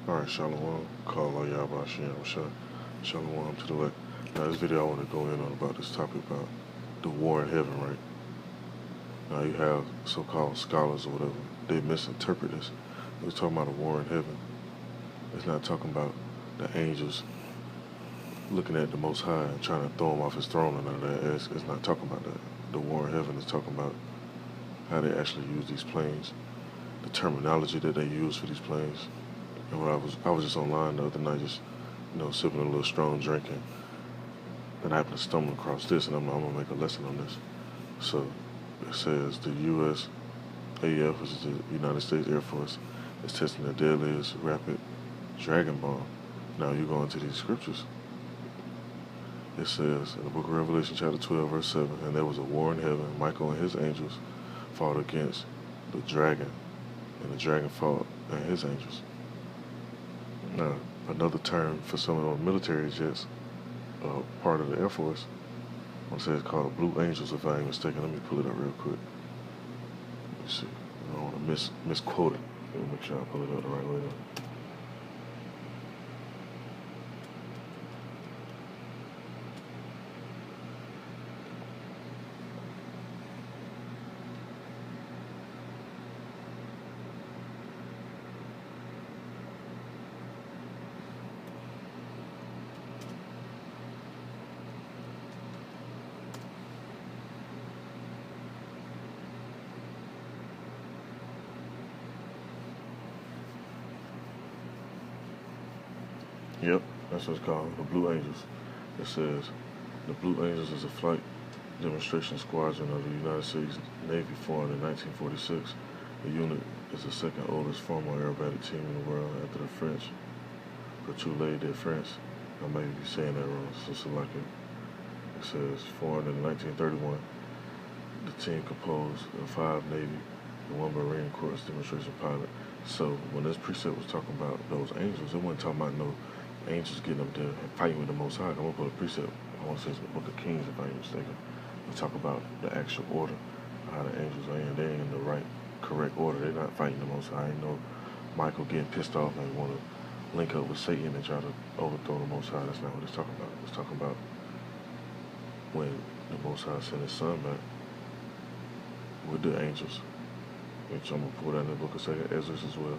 Alright, Shalom. Call all y'all about Shem Shah. Shalom to the left. Now, this video I want to go in on about this topic about the war in heaven, right? Now, you have so-called scholars or whatever. They misinterpret this. It's talking about a war in heaven. It's not talking about the angels looking at the Most High and trying to throw him off his throne and all that. It's not talking about that. The war in heaven is talking about how they actually use these planes, the terminology that they use for these planes. And when I was just online the other night, just sipping a little strong drinking, and I happened to stumble across this, and I'm gonna make a lesson on this. So it says the U.S. AF, which is the United States Air Force, is testing the deadliest rapid dragon bomb. Now you go into these scriptures. It says in the book of Revelation, chapter 12, verse 7, and there was a war in heaven. Michael and his angels fought against the dragon, and the dragon fought and his angels. Now, another term for some of those military jets, part of the Air Force, I want to say it's called Blue Angels, if I ain't mistaken. Let me pull it up real quick. Let me see. I don't want to misquote it. Let me make sure I pull it up the right way though. Yep, that's what it's called, the Blue Angels. It says the Blue Angels is a flight demonstration squadron of the United States Navy formed in 1946. The unit is the second oldest formal aerobatic team in the world after the French Patrouille de France. I may be saying that wrong, so select it. It says formed in 1931. The team composed of 5 Navy and 1 Marine Corps demonstration pilot. So when this precept was talking about those angels, it wasn't talking about no angels getting up there and fighting with the Most High. I'm going to put a precept, I want to say it's the Book of Kings if I ain't mistaken. We talk about the actual order, how the angels are in. They're in the right, correct order. They're not fighting the Most High. I ain't no Michael getting pissed off and want to link up with Satan and try to overthrow the Most High. That's not what it's talking about. It's talking about when the Most High sent his son back with the angels, which I'm going to pull that in the book of 2nd Ezra as well.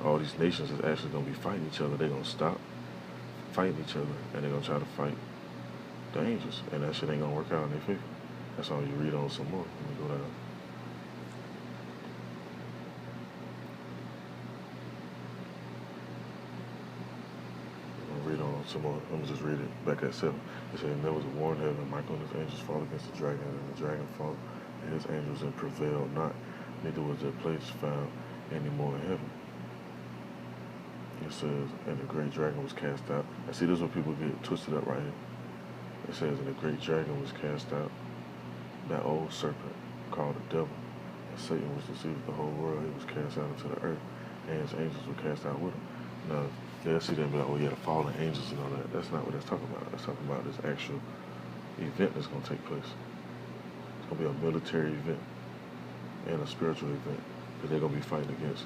All these nations is actually going to be fighting each other. They're going to stop fighting each other, and they're going to try to fight the angels, and that shit ain't going to work out in their favor. That's all you read on some more. Let me go down. Read on some more. I'm gonna just read it back at 7. It said, and there was a war in heaven. Michael and his angels fought against the dragon, and the dragon fought and his angels and prevailed not. Neither was their place found any more in heaven. It says, and the great dragon was cast out. And see, this is where people get twisted up right here. It says, and the great dragon was cast out, that old serpent called the devil. And Satan was deceived the whole world. He was cast out into the earth, and his angels were cast out with him. Now, they'll see them be like, oh yeah, the fallen angels and all that. That's not what that's talking about. That's talking about this actual event that's going to take place. It's going to be a military event and a spiritual event that they're going to be fighting against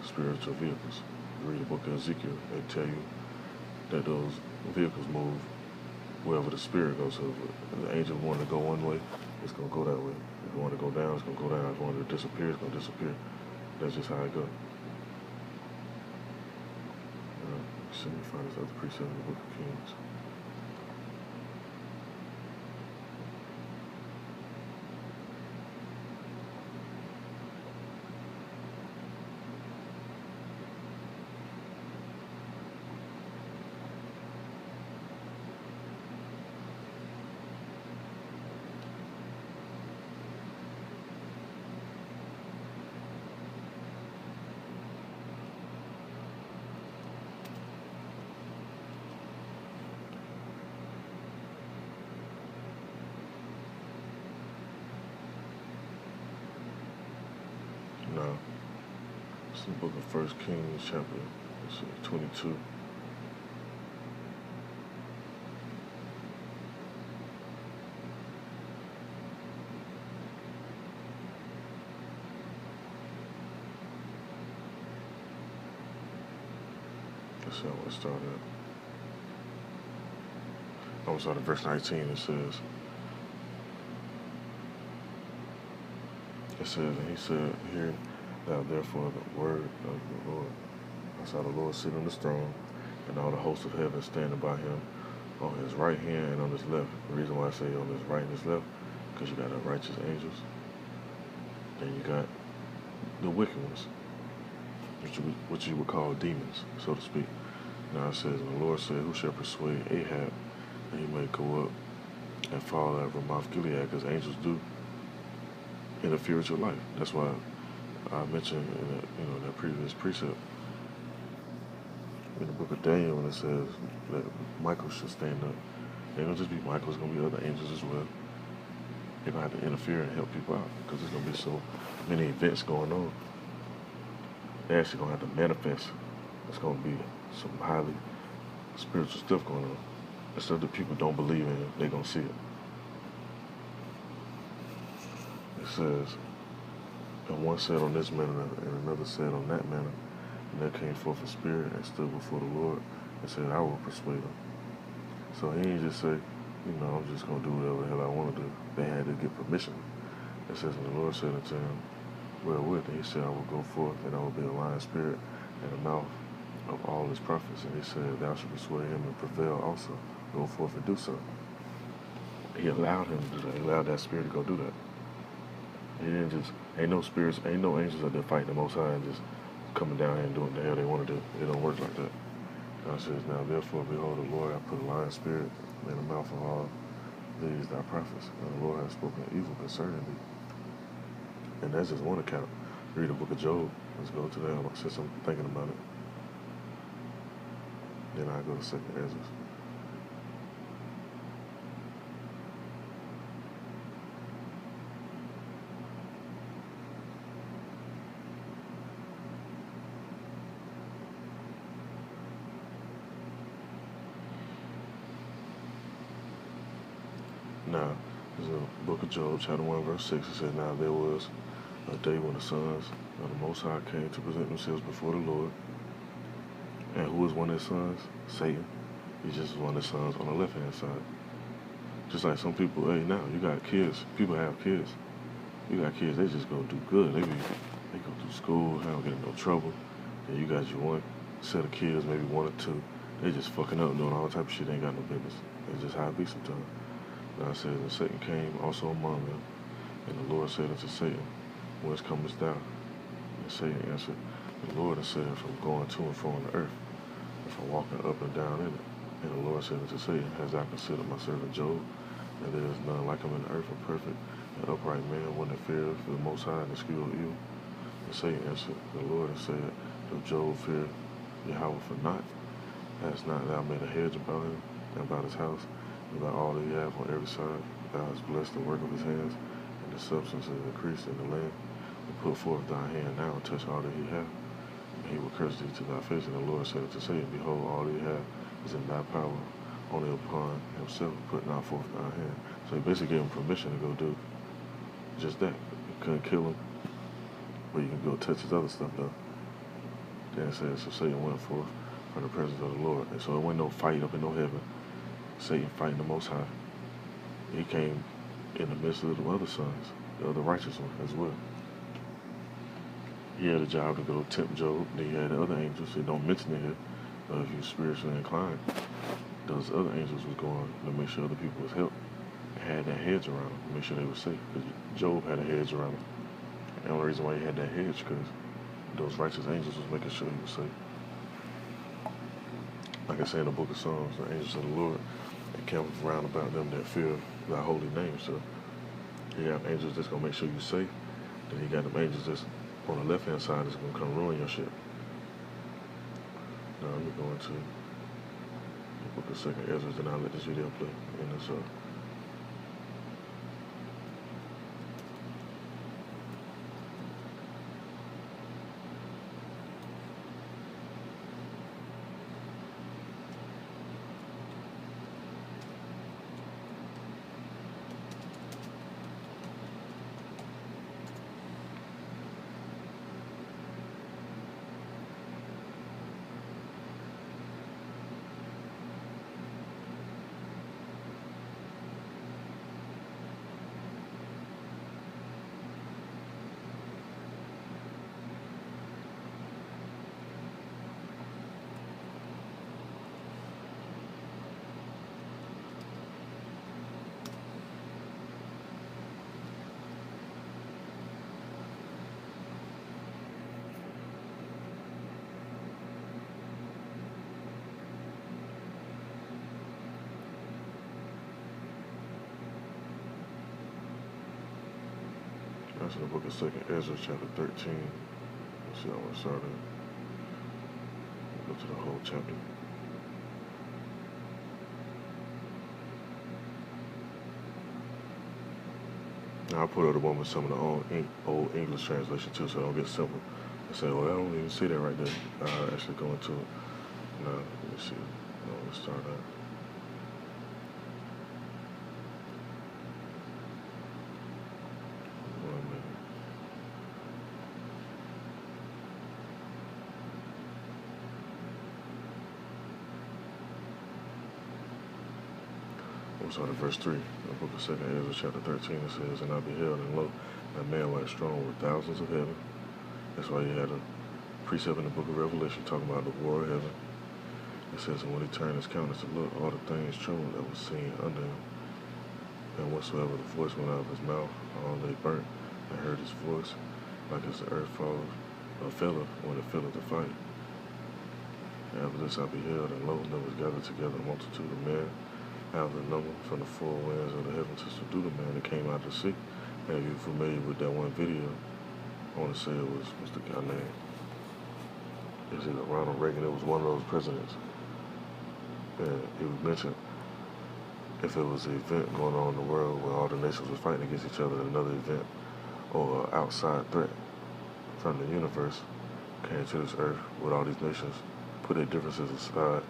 spiritual vehicles. You read the book of Ezekiel, they tell you that those vehicles move wherever the spirit goes. So if the angel wanted to go one way, it's going to go that way. If you want to go down, it's going to go down. If you want to disappear, it's going to disappear. That's just how it goes. Let me find this other precept in the Book of Kings. Now, it's the book of 1 Kings, chapter 22. Let's see, I want to start at. I want to start at verse 19. It says, and he said, hear thou therefore the word of the Lord. I saw the Lord sitting on his throne, and all the hosts of heaven standing by him on his right hand and on his left. The reason why I say on his right and his left, because you got the righteous angels, then you got the wicked ones, which you would call demons, so to speak. Now it says, and the Lord said, who shall persuade Ahab that he may go up and fall at Ramoth Gilead? Because angels do interfere with your life. That's why I mentioned in that previous precept in the book of Daniel when it says that Michael should stand up. It ain't gonna just be Michael, it's gonna be other angels as well. They're gonna have to interfere and help people out because there's gonna be so many events going on. They're actually gonna have to manifest. It's gonna be some highly spiritual stuff going on. And stuff that people don't believe in, they're gonna see it. It says, and one said on this manner, and another said on that manner. And there came forth a spirit and stood before the Lord and said, I will persuade them. So he didn't just say, I'm just going to do whatever the hell I want to do. They had to get permission. It says, and the Lord said unto him, wherewith? And he said, I will go forth, and I will be a lion spirit in the mouth of all his prophets. And he said, thou shalt persuade him and prevail also. Go forth and do so. He allowed him to do that. He allowed that spirit to go do that. He didn't just, ain't no spirits, ain't no angels out there fighting the Most High and just coming down here and doing the hell they want to do. It don't work like that. God says, now therefore, behold, the Lord, I put a lion spirit in the mouth of all these thy prophets, and the Lord has spoken evil concerning thee. And that's just one account. Read the book of Job. Let's go to that since I'm thinking about it. Then I go to 2nd Ezra. Now, this is the book of Job, chapter 1, verse 6. It says, now there was a day when the sons of the Most High came to present themselves before the Lord. And who is one of his sons? Satan. He's just one of his sons on the left-hand side. Just like some people, hey, now, you got kids. People have kids. You got kids, they just go do good. They go through school, they don't get in no trouble. And you got your one set of kids, maybe one or two. They just fucking up, doing all type of shit they ain't got no business. It's just how it be sometimes. Now it says, and Satan came also among them, and the Lord said unto Satan, whence comest thou? And Satan answered, the Lord has said, from going to and fro on the earth, and from walking up and down in it. And the Lord said unto Satan, hast thou considered my servant Job? And there is none like him in the earth, a perfect and upright man, one that feareth for the Most High and escheweth evil. And Satan answered, the Lord has said, if Job fear Yahweh for naught, hast not thou made a hedge about him, and about his house, and about all that he hath on every side? Thou hast blessed the work of his hands, and the substance is increased in the land. And put forth thy hand now, and touch all that he hath, and he will curse thee to thy face. And the Lord said unto Satan, behold, all that he hath is in thy power, only upon himself put not forth thy hand. So he basically gave him permission to go do just that. You couldn't kill him, but you can go touch his other stuff though. Then it says, so Satan went forth from the presence of the Lord. And so it wasn't no fight up in no heaven. Satan fighting the Most High. He came in the midst of the other sons, the other righteous one as well. He had a job to go tempt Job. Then he had the other angels. They don't mention it here. But if you're spiritually inclined, those other angels was going to make sure other people was helped. Had that hedge around them to make sure they were safe. Because Job had a hedge around him. And the only reason why he had that hedge because those righteous angels was making sure he was safe. Like I say in the book of Psalms, the angels of the Lord encamp round about them that fear thy holy name. So you have angels that's going to make sure you're safe. Then you got them angels that's on the left-hand side that's going to come ruin your shit. Now let me go into the book of 2nd Ezra, and I'll let this video play. And it's That's in the book of 2nd Ezra, chapter 13. Let's see how I started. We'll go to the whole chapter. Now I put up the one with some of the old English translation too, so I don't get simple. I say, well, I don't even see that right there. I actually go into it. Now, let me see. Let's start out. We'll start at verse 3. In the book of 2nd Ezra, chapter 13, it says, And I beheld, and lo, a man like strong with thousands of heaven. That's why you had a precept in the book of Revelation talking about the war of heaven. It says, And when he turned his countenance to look, all the things trembled that was seen under him. And whatsoever the voice went out of his mouth, all they burnt, and heard his voice, like as the earth felleth when it filleth the fight. And after this I beheld, and lo, there was gathered together a multitude of men, out of the number from the four winds of the heaven to subdue the man that came out of the sea. And if you're familiar with that one video, I want to say it was, what's the guy name? It was either Ronald Reagan. It was one of those presidents. And it was mentioned if it was an event going on in the world where all the nations were fighting against each other, another event or an outside threat from the universe came to this earth with all these nations, put their differences aside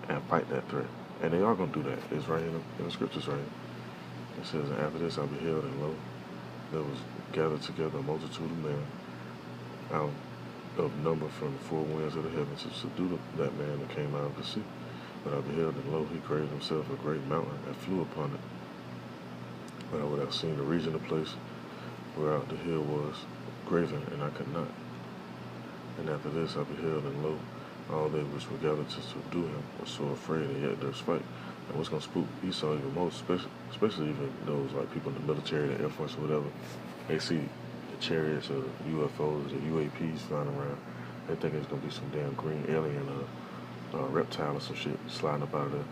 and fight that threat. And they are going to do that. It's right in the scriptures, right? It says, And after this I beheld, and lo, there was gathered together a multitude of men out of number from the four winds of the heavens to subdue that man that came out of the sea. But I beheld, and lo, he created himself a great mountain and flew upon it. But I would have seen the region of place whereout the hill was graven, and I could not. And after this I beheld, and lo, all they which were gathered to subdue him were so afraid, and yet durst fight. And what's going to spook Esau even most, especially even those like people in the military, the Air Force or whatever, they see the chariots or the UFOs, the UAPs flying around. They think it's going to be some damn green alien or reptile or some shit sliding up out of there.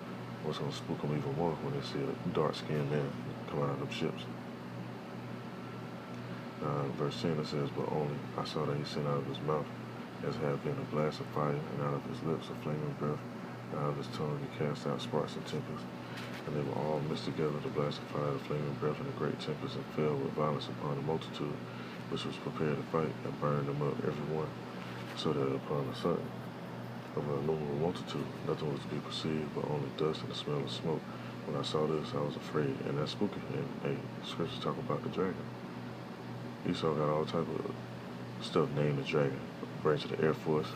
What's going to spook them even more when they see a dark-skinned man come out of them ships. Verse 10 it says, But only I saw that he sent out of his mouth as had been a blast of fire, and out of his lips a flaming breath, and out of his tongue he cast out sparks and tempests. And they were all mixed together, the blast of fire, the flaming breath, and the great tempest, and fell with violence upon the multitude, which was prepared to fight, and burned them up every one, so that upon a sudden of an innumerable multitude nothing was to be perceived but only dust and the smell of smoke. When I saw this, I was afraid, and that's spooky. And hey, the scriptures talk about the dragon. Esau got all type of stuff named the dragon. Branch of the Air Force.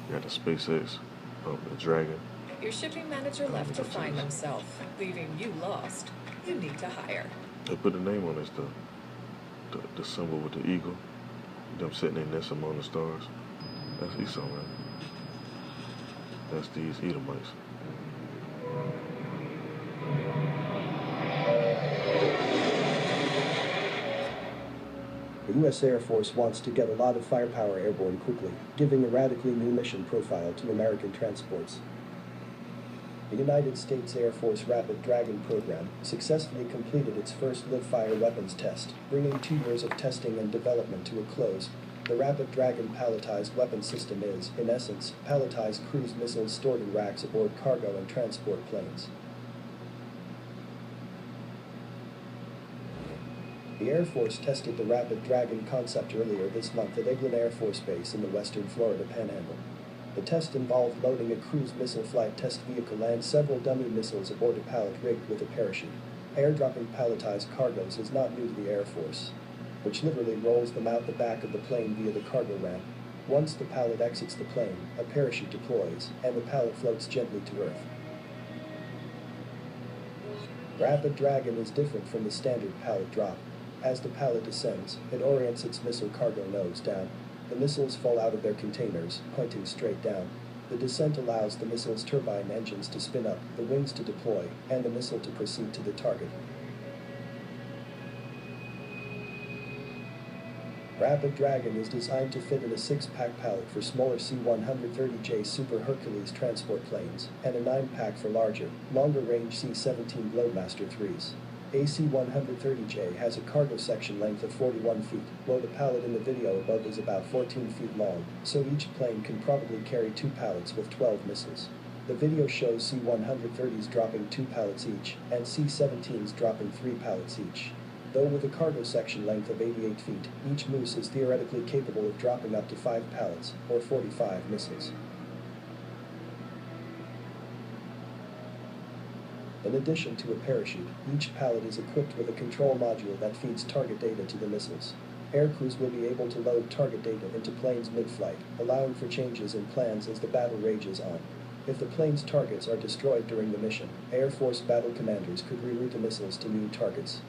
You got the SpaceX, the Dragon. Your shipping manager left to find himself, leaving you lost. You need to hire. They put the name on this, the symbol with the eagle, them sitting in nest among the stars. That's Esau, man. That's these Edomites. The U.S. Air Force wants to get a lot of firepower airborne quickly, giving a radically new mission profile to American transports. The United States Air Force Rapid Dragon program successfully completed its first live-fire weapons test, bringing 2 years of testing and development to a close. The Rapid Dragon palletized weapon system is, in essence, palletized cruise missiles stored in racks aboard cargo and transport planes. The Air Force tested the Rapid Dragon concept earlier this month at Eglin Air Force Base in the western Florida Panhandle. The test involved loading a cruise missile flight test vehicle and several dummy missiles aboard a pallet rigged with a parachute. Airdropping palletized cargoes is not new to the Air Force, which literally rolls them out the back of the plane via the cargo ramp. Once the pallet exits the plane, a parachute deploys, and the pallet floats gently to Earth. Rapid Dragon is different from the standard pallet drop. As the pallet descends, it orients its missile cargo nose down. The missiles fall out of their containers, pointing straight down. The descent allows the missile's turbine engines to spin up, the wings to deploy, and the missile to proceed to the target. Rapid Dragon is designed to fit in a 6-pack pallet for smaller C-130J Super Hercules transport planes, and a 9-pack for larger, longer-range C-17 Globemaster IIIs. AC-130J has a cargo section length of 41 feet, while the pallet in the video above is about 14 feet long, so each plane can probably carry 2 pallets with 12 missiles. The video shows C-130s dropping 2 pallets each, and C-17s dropping 3 pallets each. Though with a cargo section length of 88 feet, each Moose is theoretically capable of dropping up to 5 pallets, or 45 missiles. In addition to a parachute, each pallet is equipped with a control module that feeds target data to the missiles. Aircrews will be able to load target data into planes mid-flight, allowing for changes in plans as the battle rages on. If the plane's targets are destroyed during the mission, Air Force battle commanders could reroute the missiles to new targets.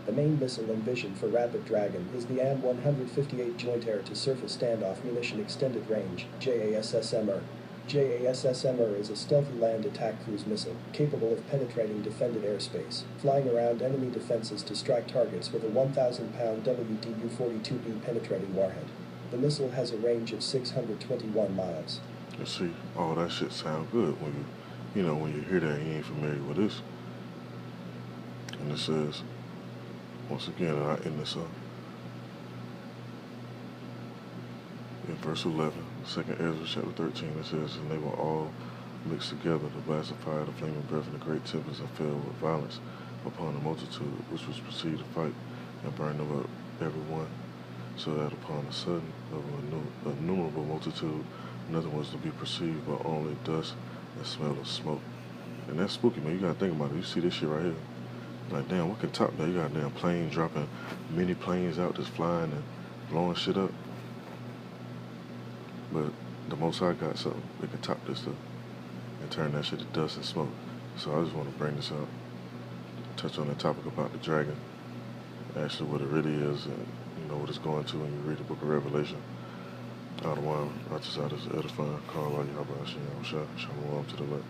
The main missile envisioned for Rapid Dragon is the AIM-158 Joint Air-to-Surface Standoff Munition Extended Range, JASSMR. JASSMR is a stealthy land attack cruise missile, capable of penetrating defended airspace, flying around enemy defenses to strike targets with a 1,000-pound WDU-42B penetrating warhead. The missile has a range of 621 miles. You see, all that shit sound good when when you hear that, you ain't familiar with this. And it says, once again, and I end this up. In verse 11, 2nd Ezra chapter 13, it says, and they were all mixed together, the blast of fire, the flaming breath, and the great tempest, and fell with violence upon the multitude, which was proceeded to fight, and burned them up every one, so that upon the sudden of an innumerable multitude, nothing was to be perceived but only dust and smell of smoke. And that's spooky, man. You gotta think about it. You see this shit right here. Like, damn, what can top that? You got a damn plane dropping many planes out just flying and blowing shit up. But the Most High got something that can top this stuff and turn that shit to dust and smoke. So I just want to bring this up, touch on the topic about the dragon, actually what it really is, and what it's going to when you read the book of Revelation. Out of one, righteous out is edifying, call all Yahweh Hashem, Shalom to the left.